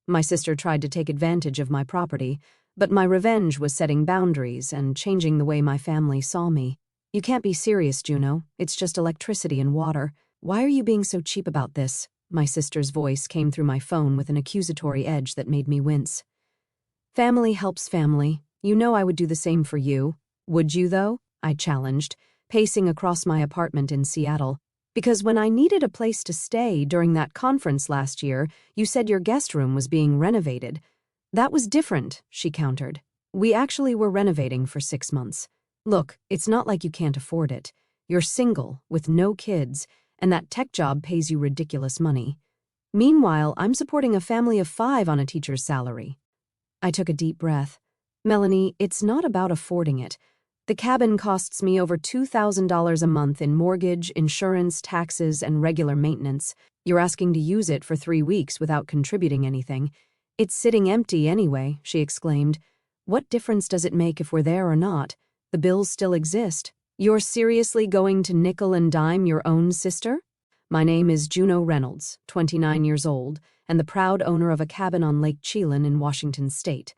My sister tried to take advantage of my property, but my revenge was setting boundaries and changing the way my family saw me. You can't be serious, Juno. It's just electricity and water. Why are you being so cheap about this? My sister's voice came through my phone with an accusatory edge that made me wince. Family helps family. You know I would do the same for you. Would you, though? I challenged, pacing across my apartment in Seattle. Because when I needed a place to stay during that conference last year, you said your guest room was being renovated. That was different, she countered. We actually were renovating for 6 months. Look, it's not like you can't afford it. You're single, with no kids, and that tech job pays you ridiculous money. Meanwhile, I'm supporting a family of 5 on a teacher's salary. I took a deep breath. Melanie, it's not about affording it. The cabin costs me over $2,000 a month in mortgage, insurance, taxes, and regular maintenance. You're asking to use it for 3 weeks without contributing anything. It's sitting empty anyway, she exclaimed. What difference does it make if we're there or not? The bills still exist. You're seriously going to nickel and dime your own sister? My name is Juno Reynolds, 29 years old, and the proud owner of a cabin on Lake Chelan in Washington state.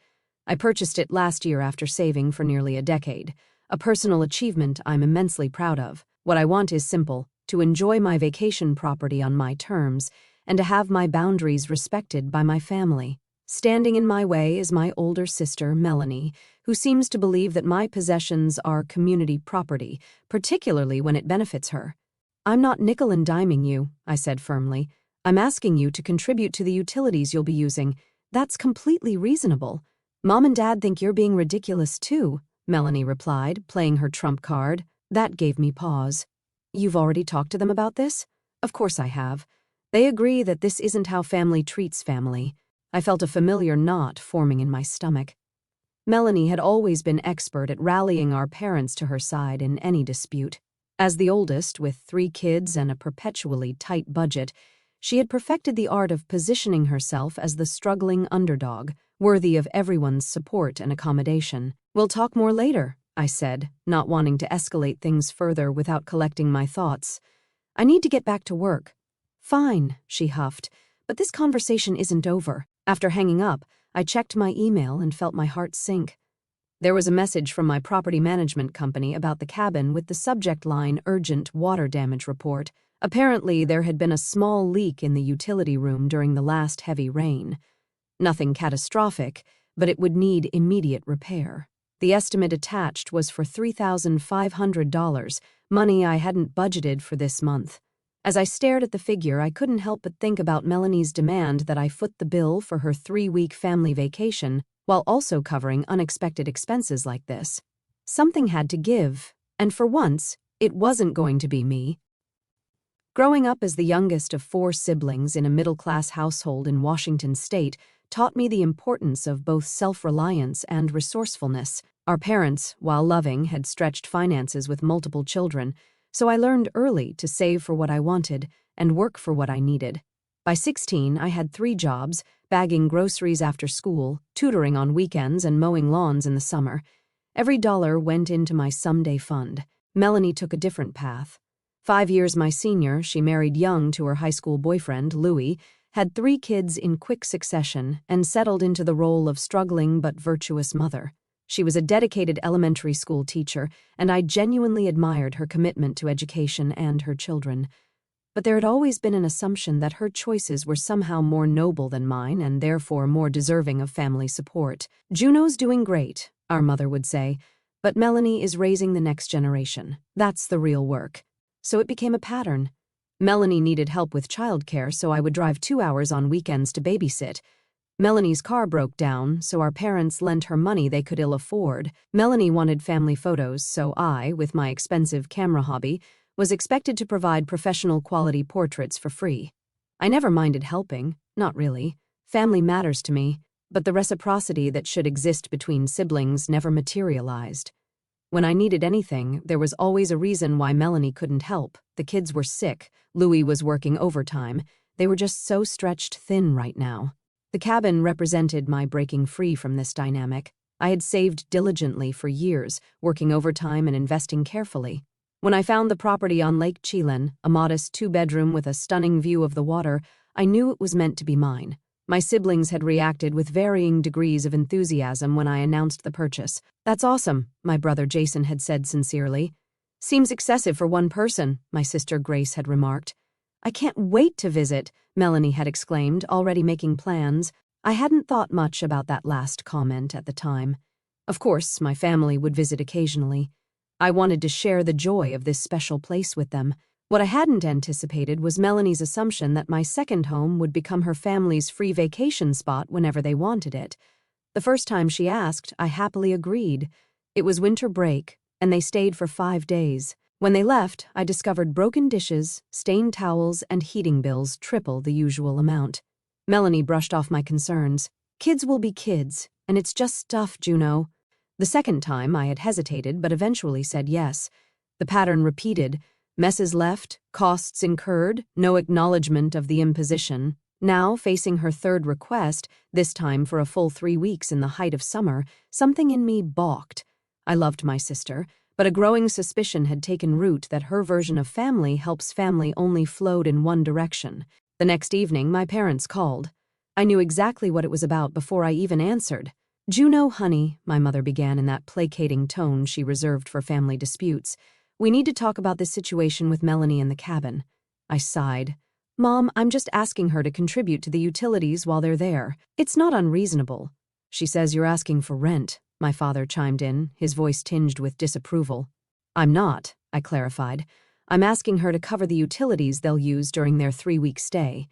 I purchased it last year after saving for nearly a decade, a personal achievement I'm immensely proud of. What I want is simple, to enjoy my vacation property on my terms and to have my boundaries respected by my family. Standing in my way is my older sister, Melanie, who seems to believe that my possessions are community property, particularly when it benefits her. I'm not nickel and diming you, I said firmly. I'm asking you to contribute to the utilities you'll be using. That's completely reasonable. Mom and Dad think you're being ridiculous too, Melanie replied, playing her trump card. That gave me pause. You've already talked to them about this? Of course I have. They agree that this isn't how family treats family. I felt a familiar knot forming in my stomach. Melanie had always been expert at rallying our parents to her side in any dispute. As the oldest, with 3 kids and a perpetually tight budget, she had perfected the art of positioning herself as the struggling underdog, worthy of everyone's support and accommodation. We'll talk more later, I said, not wanting to escalate things further without collecting my thoughts. I need to get back to work. Fine, she huffed, but this conversation isn't over. After hanging up, I checked my email and felt my heart sink. There was a message from my property management company about the cabin with the subject line Urgent Water Damage Report. Apparently, there had been a small leak in the utility room during the last heavy rain. Nothing catastrophic, but it would need immediate repair. The estimate attached was for $3,500, money I hadn't budgeted for this month. As I stared at the figure, I couldn't help but think about Melanie's demand that I foot the bill for her 3-week family vacation while also covering unexpected expenses like this. Something had to give, and for once, it wasn't going to be me. Growing up as the youngest of 4 siblings in a middle-class household in Washington state taught me the importance of both self-reliance and resourcefulness. Our parents, while loving, had stretched finances with multiple children, so I learned early to save for what I wanted and work for what I needed. By 16, I had 3 jobs, bagging groceries after school, tutoring on weekends, and mowing lawns in the summer. Every dollar went into my someday fund. Melanie took a different path. 5 years my senior, she married young to her high school boyfriend, Louis, had 3 kids in quick succession, and settled into the role of struggling but virtuous mother. She was a dedicated elementary school teacher, and I genuinely admired her commitment to education and her children. But there had always been an assumption that her choices were somehow more noble than mine and therefore more deserving of family support. Juno's doing great, our mother would say, but Melanie is raising the next generation. That's the real work. So it became a pattern. Melanie needed help with childcare, so I would drive 2 hours on weekends to babysit. Melanie's car broke down, so our parents lent her money they could ill afford. Melanie wanted family photos, so I, with my expensive camera hobby, was expected to provide professional quality portraits for free. I never minded helping, not really. Family matters to me, but the reciprocity that should exist between siblings never materialized. When I needed anything, there was always a reason why Melanie couldn't help. The kids were sick, Louis was working overtime. They were just so stretched thin right now. The cabin represented my breaking free from this dynamic. I had saved diligently for years, working overtime and investing carefully. When I found the property on Lake Chelan, a modest 2-bedroom with a stunning view of the water, I knew it was meant to be mine. My siblings had reacted with varying degrees of enthusiasm when I announced the purchase. "That's awesome," my brother Jason had said sincerely. "Seems excessive for one person," my sister Grace had remarked. "I can't wait to visit," Melanie had exclaimed, already making plans. I hadn't thought much about that last comment at the time. Of course, my family would visit occasionally. I wanted to share the joy of this special place with them. What I hadn't anticipated was Melanie's assumption that my second home would become her family's free vacation spot whenever they wanted it. The first time she asked, I happily agreed. It was winter break, and they stayed for 5 days. When they left, I discovered broken dishes, stained towels, and heating bills triple the usual amount. Melanie brushed off my concerns. "Kids will be kids, and it's just stuff, Juno." The second time, I had hesitated, but eventually said yes. The pattern repeated. Messes left, costs incurred, no acknowledgement of the imposition. Now, facing her third request, this time for a full 3 weeks in the height of summer, something in me balked. I loved my sister, but a growing suspicion had taken root that her version of family helps family only flowed in one direction. The next evening, my parents called. I knew exactly what it was about before I even answered. "Juno, honey," my mother began in that placating tone she reserved for family disputes, "we need to talk about this situation with Melanie in the cabin." I sighed. "Mom, I'm just asking her to contribute to the utilities while they're there. It's not unreasonable." "She says you're asking for rent," my father chimed in, his voice tinged with disapproval. "I'm not," I clarified. "I'm asking her to cover the utilities they'll use during their 3-week stay.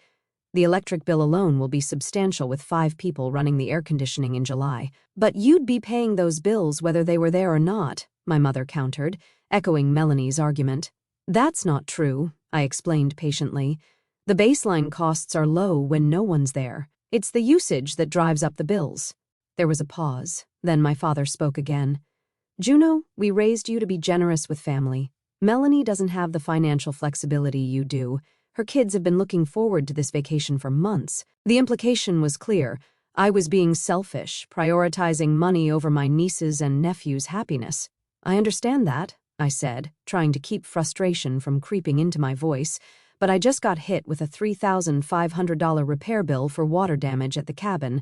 The electric bill alone will be substantial with 5 people running the air conditioning in July. But you'd be paying those bills whether they were there or not," my mother countered, echoing Melanie's argument. "That's not true," I explained patiently. "The baseline costs are low when no one's there. It's the usage that drives up the bills." There was a pause. Then my father spoke again. "Juno, we raised you to be generous with family. Melanie doesn't have the financial flexibility you do. Her kids have been looking forward to this vacation for months." The implication was clear. I was being selfish, prioritizing money over my nieces' and nephews' happiness. "I understand that," I said, trying to keep frustration from creeping into my voice, but I just got hit with a $3,500 repair bill for water damage at the cabin.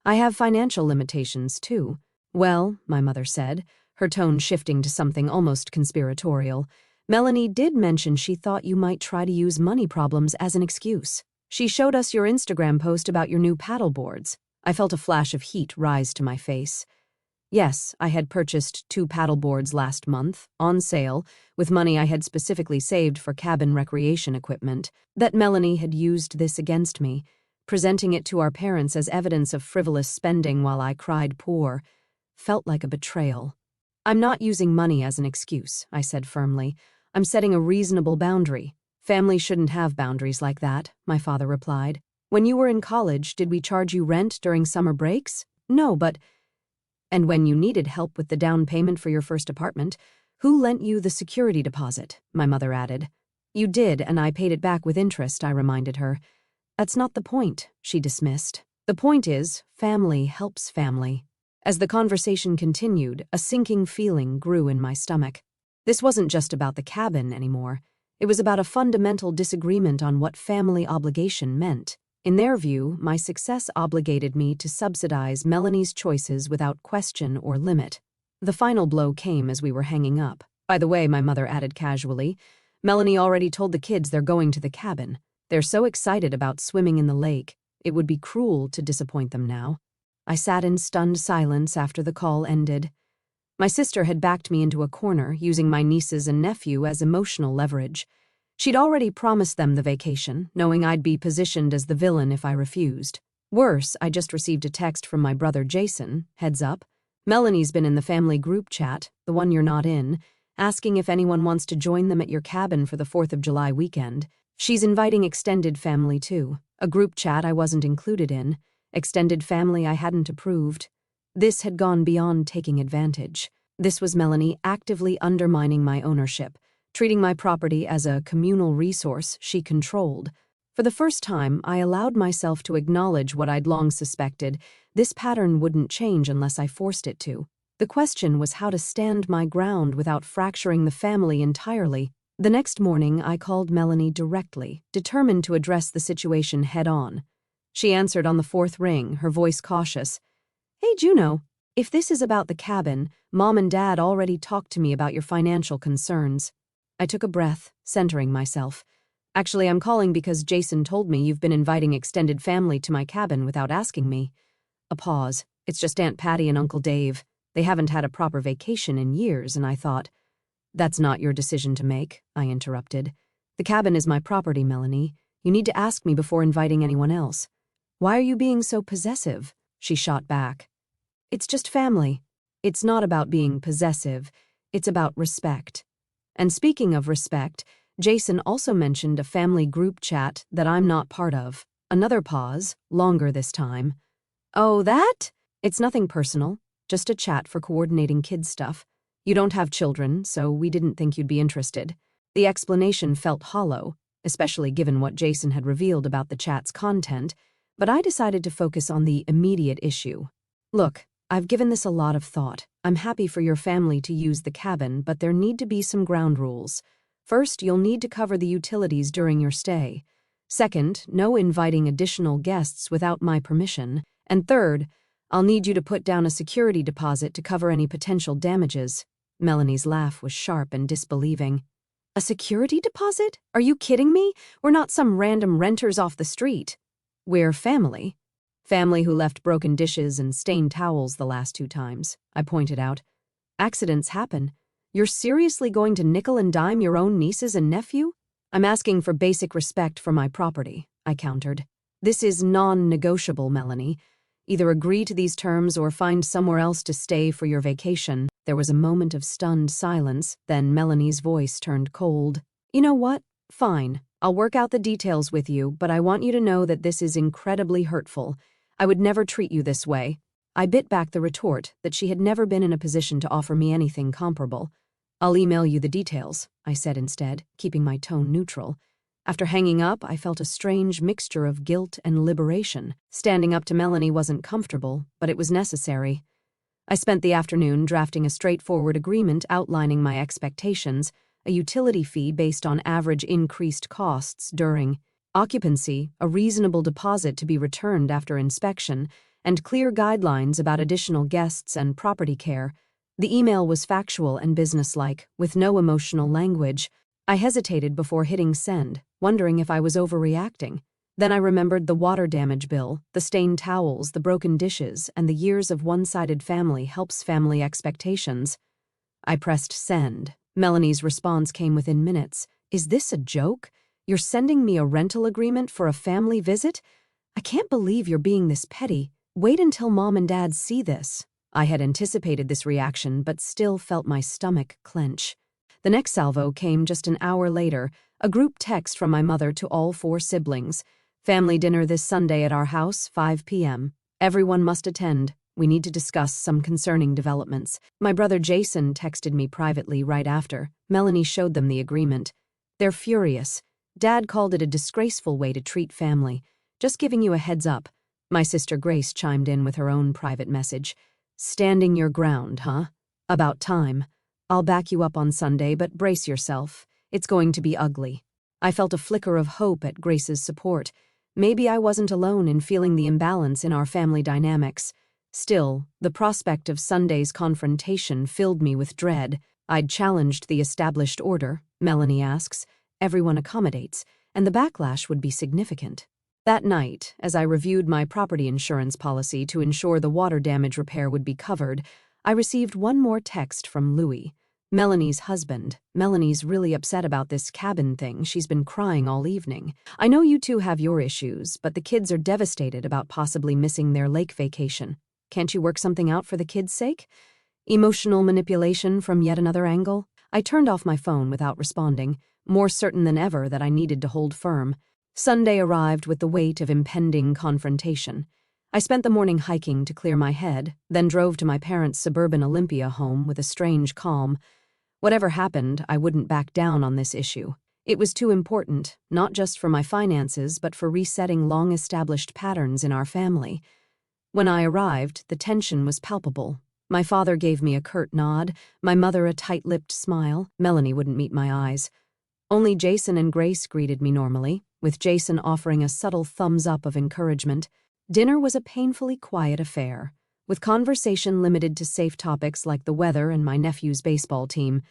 "I have financial limitations, too." "Well," my mother said, her tone shifting to something almost conspiratorial, "Melanie did mention she thought you might try to use money problems as an excuse. She showed us your Instagram post about your new paddle boards." I felt a flash of heat rise to my face. Yes, I had purchased 2 paddle boards last month, on sale, with money I had specifically saved for cabin recreation equipment. That Melanie had used this against me, presenting it to our parents as evidence of frivolous spending while I cried poor, felt like a betrayal. "I'm not using money as an excuse," I said firmly. "I'm setting a reasonable boundary. Family shouldn't have boundaries like that," my father replied. "When you were in college, did we charge you rent during summer breaks? No, but—" "And when you needed help with the down payment for your first apartment, who lent you the security deposit?" my mother added. "You did, and I paid it back with interest," I reminded her. "That's not the point," she dismissed. "The point is, family helps family." As the conversation continued, a sinking feeling grew in my stomach. This wasn't just about the cabin anymore. It was about a fundamental disagreement on what family obligation meant. In their view, my success obligated me to subsidize Melanie's choices without question or limit. The final blow came as we were hanging up. "By the way," my mother added casually, "Melanie already told the kids they're going to the cabin. They're so excited about swimming in the lake. It would be cruel to disappoint them now." I sat in stunned silence after the call ended. My sister had backed me into a corner, using my nieces and nephew as emotional leverage. She'd already promised them the vacation, knowing I'd be positioned as the villain if I refused. Worse, I just received a text from my brother Jason, heads up. "Melanie's been in the family group chat, the one you're not in, asking if anyone wants to join them at your cabin for the 4th of July weekend. She's inviting extended family too, a group chat I wasn't included in, extended family I hadn't approved." This had gone beyond taking advantage. This was Melanie actively undermining my ownership, treating my property as a communal resource she controlled. For the first time, I allowed myself to acknowledge what I'd long suspected. This pattern wouldn't change unless I forced it to. The question was how to stand my ground without fracturing the family entirely. The next morning, I called Melanie directly, determined to address the situation head-on. She answered on the fourth ring, her voice cautious. Hey, Juno, if this is about the cabin, Mom and Dad already talked to me about your financial concerns. I took a breath, centering myself. Actually, I'm calling because Jason told me you've been inviting extended family to my cabin without asking me. A pause. It's just Aunt Patty and Uncle Dave. They haven't had a proper vacation in years, and I thought, that's not your decision to make, I interrupted. The cabin is my property, Melanie. You need to ask me before inviting anyone else. Why are you being so possessive? She shot back. It's just family. It's not about being possessive. It's about respect. And speaking of respect, Jason also mentioned a family group chat that I'm not part of. Another pause, longer this time. Oh, that? It's nothing personal, just a chat for coordinating kids' stuff. You don't have children, so we didn't think you'd be interested. The explanation felt hollow, especially given what Jason had revealed about the chat's content, but I decided to focus on the immediate issue. Look, I've given this a lot of thought. I'm happy for your family to use the cabin, but there need to be some ground rules. First, you'll need to cover the utilities during your stay. Second, no inviting additional guests without my permission. And third, I'll need you to put down a security deposit to cover any potential damages. Melanie's laugh was sharp and disbelieving. A security deposit? Are you kidding me? We're not some random renters off the street. We're family. Family who left broken dishes and stained towels the last 2 times, I pointed out. Accidents happen. You're seriously going to nickel and dime your own nieces and nephew? I'm asking for basic respect for my property, I countered. This is non-negotiable, Melanie. Either agree to these terms or find somewhere else to stay for your vacation. There was a moment of stunned silence, then Melanie's voice turned cold. You know what? Fine. I'll work out the details with you, but I want you to know that this is incredibly hurtful. I would never treat you this way. I bit back the retort that she had never been in a position to offer me anything comparable. I'll email you the details, I said instead, keeping my tone neutral. After hanging up, I felt a strange mixture of guilt and liberation. Standing up to Melanie wasn't comfortable, but it was necessary. I spent the afternoon drafting a straightforward agreement outlining my expectations, a utility fee based on average increased costs during occupancy, a reasonable deposit to be returned after inspection, and clear guidelines about additional guests and property care. The email was factual and businesslike, with no emotional language. I hesitated before hitting send, wondering if I was overreacting. Then I remembered the water damage bill, the stained towels, the broken dishes, and the years of one-sided family helps family expectations. I pressed send. Melanie's response came within minutes. Is this a joke? You're sending me a rental agreement for a family visit? I can't believe you're being this petty. Wait until Mom and Dad see this. I had anticipated this reaction, but still felt my stomach clench. The next salvo came just an hour later, a group text from my mother to all 4 siblings. Family dinner this Sunday at our house, 5 p.m. Everyone must attend. We need to discuss some concerning developments. My brother Jason texted me privately right after. Melanie showed them the agreement. They're furious. Dad called it a disgraceful way to treat family. Just giving you a heads up. My sister Grace chimed in with her own private message. Standing your ground, huh? About time. I'll back you up on Sunday, but brace yourself. It's going to be ugly. I felt a flicker of hope at Grace's support. Maybe I wasn't alone in feeling the imbalance in our family dynamics. Still, the prospect of Sunday's confrontation filled me with dread. I'd challenged the established order, Melanie asks. Everyone accommodates, and the backlash would be significant. That night, as I reviewed my property insurance policy to ensure the water damage repair would be covered, I received one more text from Louis. Melanie's husband. Melanie's really upset about this cabin thing. She's been crying all evening. I know you two have your issues, but the kids are devastated about possibly missing their lake vacation. Can't you work something out for the kids' sake? Emotional manipulation from yet another angle? I turned off my phone without responding, more certain than ever that I needed to hold firm. Sunday arrived with the weight of impending confrontation. I spent the morning hiking to clear my head, then drove to my parents' suburban Olympia home with a strange calm. Whatever happened, I wouldn't back down on this issue. It was too important, not just for my finances, but for resetting long-established patterns in our family. When I arrived, the tension was palpable. My father gave me a curt nod, my mother a tight-lipped smile. Melanie wouldn't meet my eyes. Only Jason and Grace greeted me normally. with Jason offering a subtle thumbs up of encouragement. Dinner was a painfully quiet affair, with conversation limited to safe topics like the weather and my nephew's baseball team.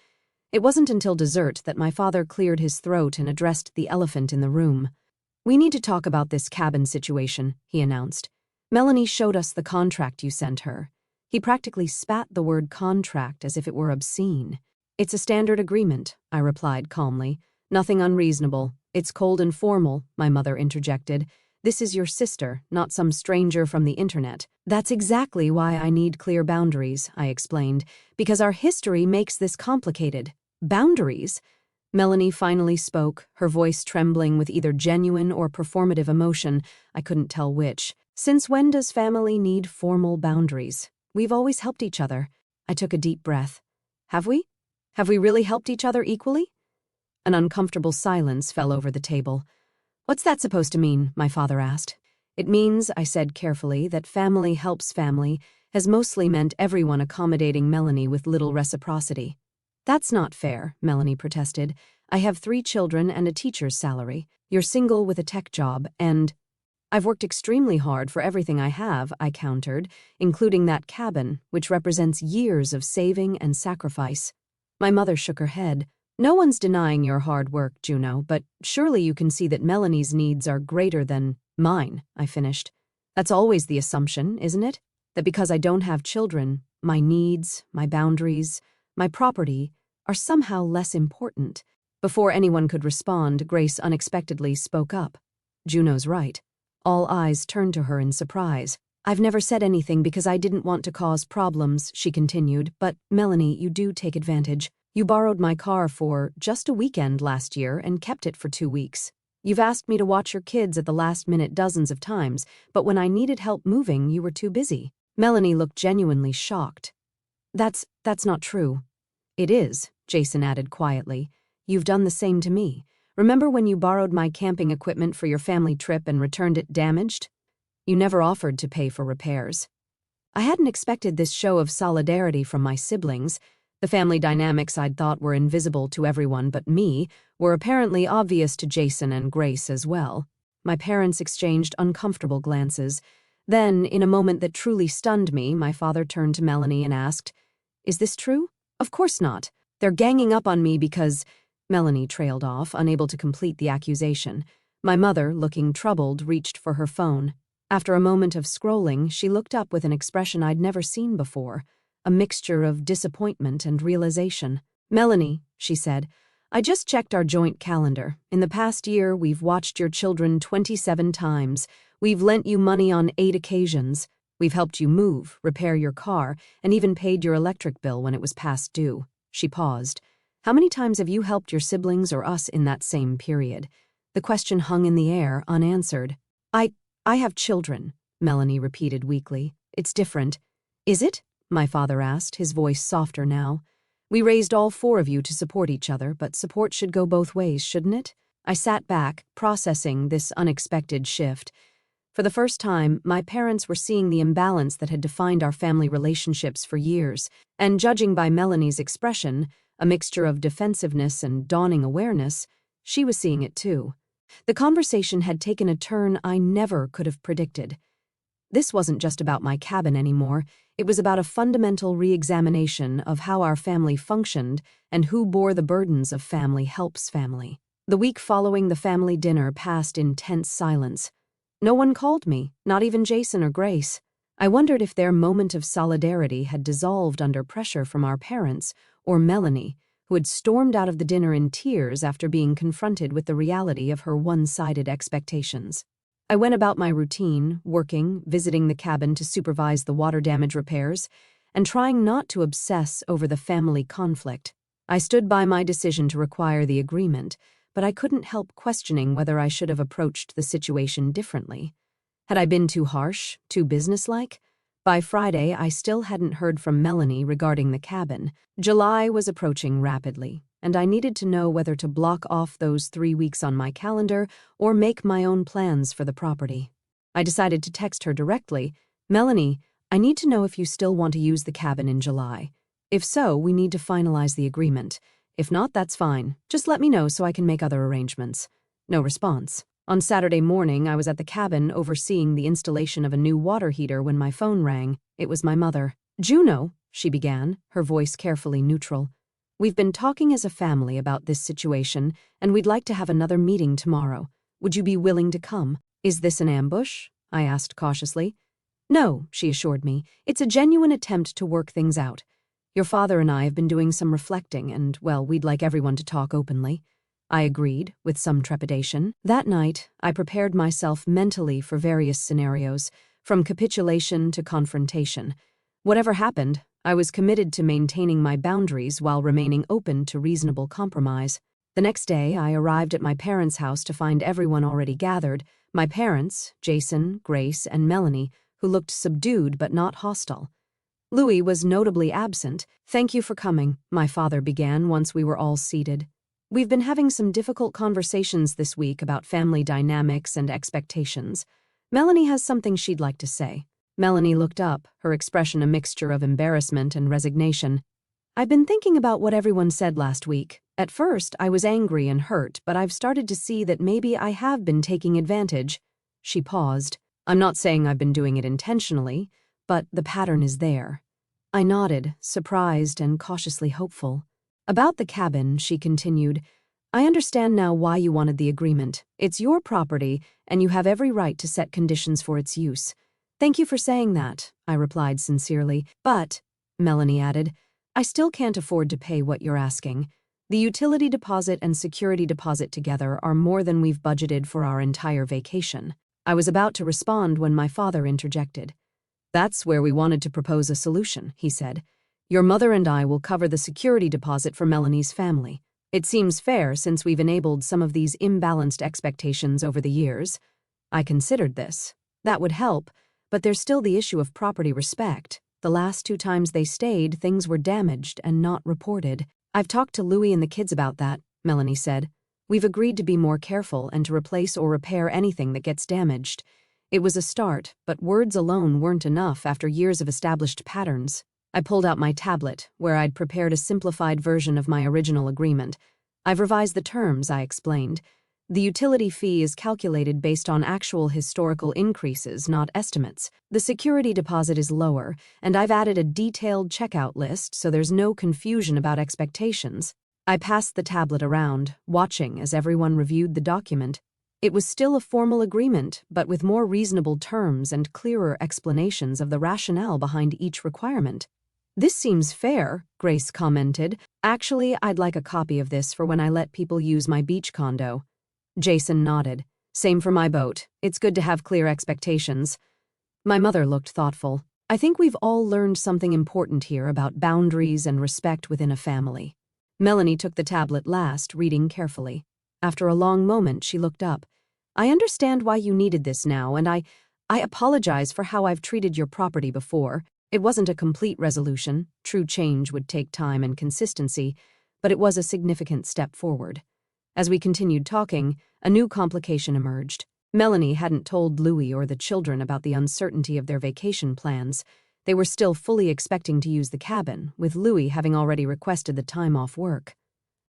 It wasn't until dessert that my father cleared his throat and addressed the elephant in the room. "We need to talk about this cabin situation," he announced. "Melanie showed us the contract you sent her." He practically spat the word contract as if it were obscene. "It's a standard agreement," I replied calmly. "Nothing unreasonable. It's cold and formal," my mother interjected. "This is your sister, not some stranger from the internet." "That's exactly why I need clear boundaries," I explained, "because our history makes this complicated." "Boundaries?" Melanie finally spoke, her voice trembling with either genuine or performative emotion. I couldn't tell which. "Since when does family need formal boundaries? We've always helped each other." I took a deep breath. "Have we? Have we really helped each other equally?" An uncomfortable silence fell over the table. "What's that supposed to mean?" my father asked. "It means," I said carefully, "that family helps family has mostly meant everyone accommodating Melanie with little reciprocity." "That's not fair," Melanie protested. "I have 3 children and a teacher's salary. You're single with a tech job, and—" "I've worked extremely hard for everything I have," I countered, "including that cabin, which represents years of saving and sacrifice." My mother shook her head. "No one's denying your hard work, Juno, but surely you can see that Melanie's needs are greater than mine," I finished. "That's always the assumption, isn't it? That because I don't have children, my needs, my boundaries, my property are somehow less important." Before anyone could respond, Grace unexpectedly spoke up. "Juno's right." All eyes turned to her in surprise. "I've never said anything because I didn't want to cause problems," she continued, "but, Melanie, you do take advantage. You borrowed my car for just a weekend last year and kept it for 2 weeks. You've asked me to watch your kids at the last minute dozens of times, but when I needed help moving, you were too busy." Melanie looked genuinely shocked. That's not true." "It is," Jason added quietly. "You've done the same to me. Remember when you borrowed my camping equipment for your family trip and returned it damaged? You never offered to pay for repairs." I hadn't expected this show of solidarity from my siblings. The family dynamics I'd thought were invisible to everyone but me were apparently obvious to Jason and Grace as well. My parents exchanged uncomfortable glances. Then, in a moment that truly stunned me, my father turned to Melanie and asked, "Is this true?" "Of course not. They're ganging up on me because—" Melanie trailed off, unable to complete the accusation. My mother, looking troubled, reached for her phone. After a moment of scrolling, she looked up with an expression I'd never seen before, a mixture of disappointment and realization. "Melanie," she said, "I just checked our joint calendar. In the past year, we've watched your children 27 times. We've lent you money on 8 occasions. We've helped you move, repair your car, and even paid your electric bill when it was past due." She paused. "How many times have you helped your siblings or us in that same period?" The question hung in the air, unanswered. I have children," Melanie repeated weakly. "It's different." "Is it?" my father asked, his voice softer now. "We raised all 4 of you to support each other, but support should go both ways, shouldn't it?" I sat back, processing this unexpected shift. For the first time, my parents were seeing the imbalance that had defined our family relationships for years, and judging by Melanie's expression, a mixture of defensiveness and dawning awareness, she was seeing it too. The conversation had taken a turn I never could have predicted. This wasn't just about my cabin anymore. It was about a fundamental re-examination of how our family functioned and who bore the burdens of family helps family. The week following the family dinner passed in tense silence. No one called me, not even Jason or Grace. I wondered if their moment of solidarity had dissolved under pressure from our parents, or Melanie, who had stormed out of the dinner in tears after being confronted with the reality of her one-sided expectations. I went about my routine, working, visiting the cabin to supervise the water damage repairs, and trying not to obsess over the family conflict. I stood by my decision to require the agreement, but I couldn't help questioning whether I should have approached the situation differently. Had I been too harsh, too businesslike? By Friday, I still hadn't heard from Melanie regarding the cabin. July was approaching rapidly, and I needed to know whether to block off those 3 weeks on my calendar or make my own plans for the property. I decided to text her directly, "Melanie, I need to know if you still want to use the cabin in July. If so, we need to finalize the agreement. If not, that's fine. Just let me know so I can make other arrangements." No response. On Saturday morning, I was at the cabin overseeing the installation of a new water heater when my phone rang. It was my mother. "Juno," she began, her voice carefully neutral. "We've been talking as a family about this situation, and we'd like to have another meeting tomorrow. Would you be willing to come?" "Is this an ambush?" I asked cautiously. "No," she assured me. "It's a genuine attempt to work things out. Your father and I have been doing some reflecting, and, well, we'd like everyone to talk openly." I agreed, with some trepidation. That night, I prepared myself mentally for various scenarios, from capitulation to confrontation. Whatever happened, I was committed to maintaining my boundaries while remaining open to reasonable compromise. The next day, I arrived at my parents' house to find everyone already gathered, my parents, Jason, Grace, and Melanie, who looked subdued but not hostile. Louis was notably absent. "Thank you for coming," my father began once we were all seated. "We've been having some difficult conversations this week about family dynamics and expectations. Melanie has something she'd like to say." Melanie looked up, her expression a mixture of embarrassment and resignation. "I've been thinking about what everyone said last week. At first, I was angry and hurt, but I've started to see that maybe I have been taking advantage." She paused. "I'm not saying I've been doing it intentionally, but the pattern is there." I nodded, surprised and cautiously hopeful. "About the cabin," she continued, "I understand now why you wanted the agreement. It's your property, and you have every right to set conditions for its use." "Thank you for saying that," I replied sincerely. "But," Melanie added, "I still can't afford to pay what you're asking. The utility deposit and security deposit together are more than we've budgeted for our entire vacation." I was about to respond when my father interjected. "That's where we wanted to propose a solution," he said. "Your mother and I will cover the security deposit for Melanie's family. It seems fair since we've enabled some of these imbalanced expectations over the years." I considered this. That would help, but there's still the issue of property respect. The last 2 times they stayed, things were damaged and not reported. "I've talked to Louis and the kids about that," Melanie said. "We've agreed to be more careful and to replace or repair anything that gets damaged." It was a start, but words alone weren't enough after years of established patterns. I pulled out my tablet, where I'd prepared a simplified version of my original agreement. "I've revised the terms," I explained. "The utility fee is calculated based on actual historical increases, not estimates. The security deposit is lower, and I've added a detailed checkout list so there's no confusion about expectations." I passed the tablet around, watching as everyone reviewed the document. It was still a formal agreement, but with more reasonable terms and clearer explanations of the rationale behind each requirement. "This seems fair," Grace commented. "Actually, I'd like a copy of this for when I let people use my beach condo." Jason nodded. "Same for my boat. It's good to have clear expectations." My mother looked thoughtful. "I think we've all learned something important here about boundaries and respect within a family." Melanie took the tablet last, reading carefully. After a long moment, she looked up. "I understand why you needed this now, and I apologize for how I've treated your property before. It wasn't a complete resolution. True change would take time and consistency, but it was a significant step forward." As we continued talking, a new complication emerged. Melanie hadn't told Louis or the children about the uncertainty of their vacation plans. They were still fully expecting to use the cabin, with Louis having already requested the time off work.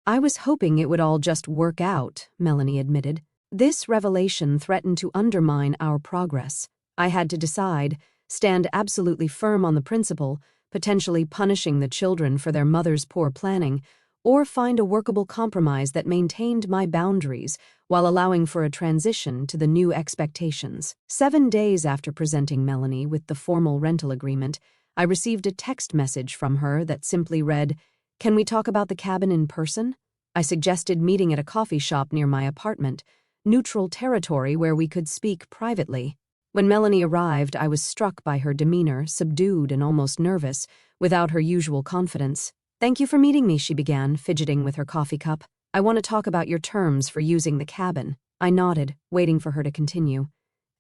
"I was hoping it would all just work out," Melanie admitted. This revelation threatened to undermine our progress. I had to decide, stand absolutely firm on the principle, potentially punishing the children for their mother's poor planning, or find a workable compromise that maintained my boundaries while allowing for a transition to the new expectations. 7 days after presenting Melanie with the formal rental agreement, I received a text message from her that simply read, "Can we talk about the cabin in person?" I suggested meeting at a coffee shop near my apartment, neutral territory where we could speak privately. When Melanie arrived, I was struck by her demeanor, subdued and almost nervous, without her usual confidence. "Thank you for meeting me," she began, fidgeting with her coffee cup. "I want to talk about your terms for using the cabin." I nodded, waiting for her to continue.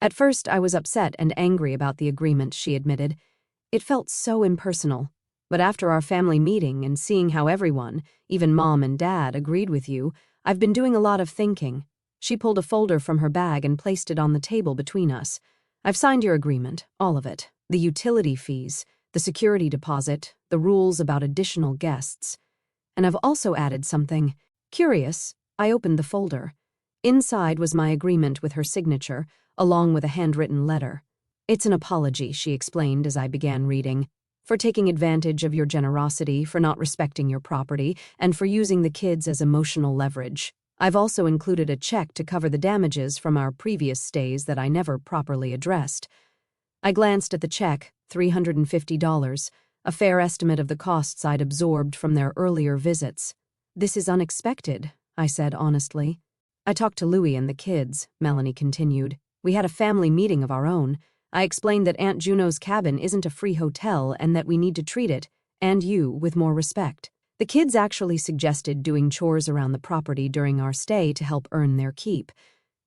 "At first, I was upset and angry about the agreement," she admitted. "It felt so impersonal. But after our family meeting and seeing how everyone, even Mom and Dad, agreed with you, I've been doing a lot of thinking." She pulled a folder from her bag and placed it on the table between us. "I've signed your agreement, all of it. The utility fees, the security deposit, the rules about additional guests. And I've also added something. Curious, I opened the folder. Inside was my agreement with her signature, along with a handwritten letter. "It's an apology," she explained as I began reading, "for taking advantage of your generosity, for not respecting your property, and for using the kids as emotional leverage. I've also included a check to cover the damages from our previous stays that I never properly addressed." I glanced at the check, $350, a fair estimate of the costs I'd absorbed from their earlier visits. "This is unexpected," I said honestly. "I talked to Louie and the kids," Melanie continued. "We had a family meeting of our own. I explained that Aunt Juno's cabin isn't a free hotel and that we need to treat it, and you, with more respect. The kids actually suggested doing chores around the property during our stay to help earn their keep."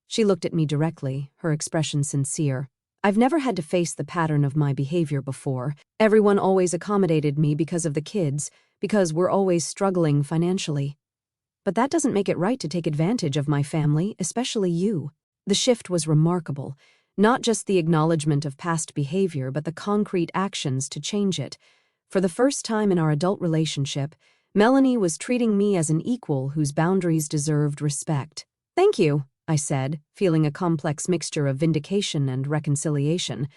She looked at me directly, her expression sincere. "I've never had to face the pattern of my behavior before. Everyone always accommodated me because of the kids, because we're always struggling financially. But that doesn't make it right to take advantage of my family, especially you." The shift was remarkable. Not just the acknowledgement of past behavior, but the concrete actions to change it. For the first time in our adult relationship, Melanie was treating me as an equal whose boundaries deserved respect. "Thank you," I said, feeling a complex mixture of vindication and reconciliation.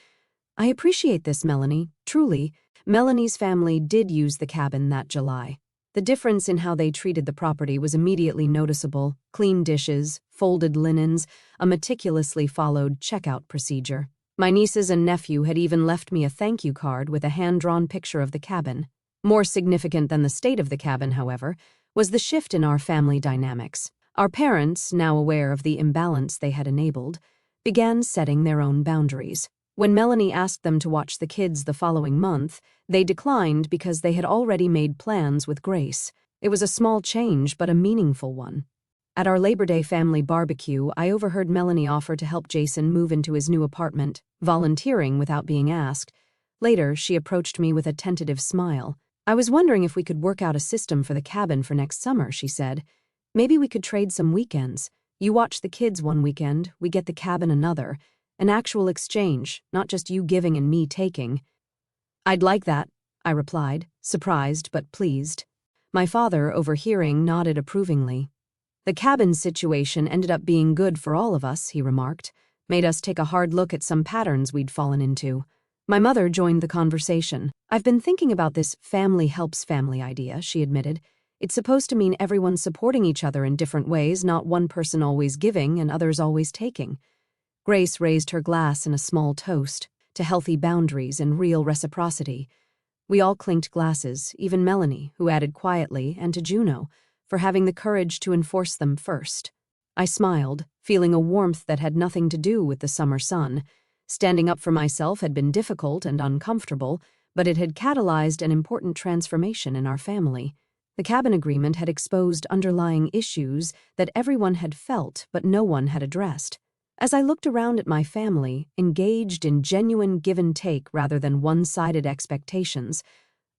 "I appreciate this, Melanie, truly." Melanie's family did use the cabin that July. The difference in how they treated the property was immediately noticeable: clean dishes, folded linens, a meticulously followed checkout procedure. My nieces and nephew had even left me a thank you card with a hand-drawn picture of the cabin. More significant than the state of the cabin, however, was the shift in our family dynamics. Our parents, now aware of the imbalance they had enabled, began setting their own boundaries. When Melanie asked them to watch the kids the following month, they declined because they had already made plans with Grace. It was a small change, but a meaningful one. At our Labor Day family barbecue, I overheard Melanie offer to help Jason move into his new apartment, volunteering without being asked. Later, she approached me with a tentative smile. "I was wondering if we could work out a system for the cabin for next summer," she said. "Maybe we could trade some weekends. You watch the kids one weekend, we get the cabin another. An actual exchange, not just you giving and me taking." "I'd like that," I replied, surprised but pleased. My father, overhearing, nodded approvingly. "The cabin situation ended up being good for all of us," he remarked. "Made us take a hard look at some patterns we'd fallen into." My mother joined the conversation. "I've been thinking about this family helps family idea," she admitted. "It's supposed to mean everyone supporting each other in different ways, not one person always giving and others always taking." Grace raised her glass in a small toast to healthy boundaries and real reciprocity. We all clinked glasses, even Melanie, who added quietly, and to Juno, for having the courage to enforce them first. I smiled, feeling a warmth that had nothing to do with the summer sun. Standing up for myself had been difficult and uncomfortable, but it had catalyzed an important transformation in our family. The cabin agreement had exposed underlying issues that everyone had felt but no one had addressed. As I looked around at my family, engaged in genuine give and take rather than one-sided expectations,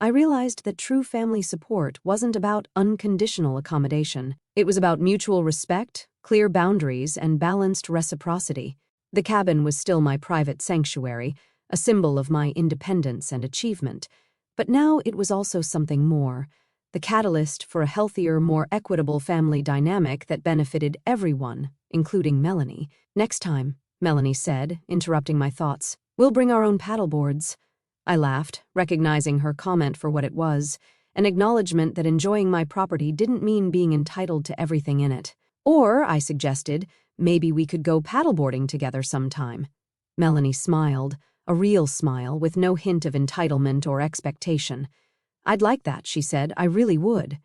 I realized that true family support wasn't about unconditional accommodation. It was about mutual respect, clear boundaries, and balanced reciprocity. The cabin was still my private sanctuary, a symbol of my independence and achievement. But now it was also something more, the catalyst for a healthier, more equitable family dynamic that benefited everyone, including Melanie. "Next time," Melanie said, interrupting my thoughts, "we'll bring our own paddleboards." I laughed, recognizing her comment for what it was, an acknowledgement that enjoying my property didn't mean being entitled to everything in it. "Or," I suggested, "maybe we could go paddleboarding together sometime." Melanie smiled, a real smile with no hint of entitlement or expectation. "I'd like that," she said. "I really would."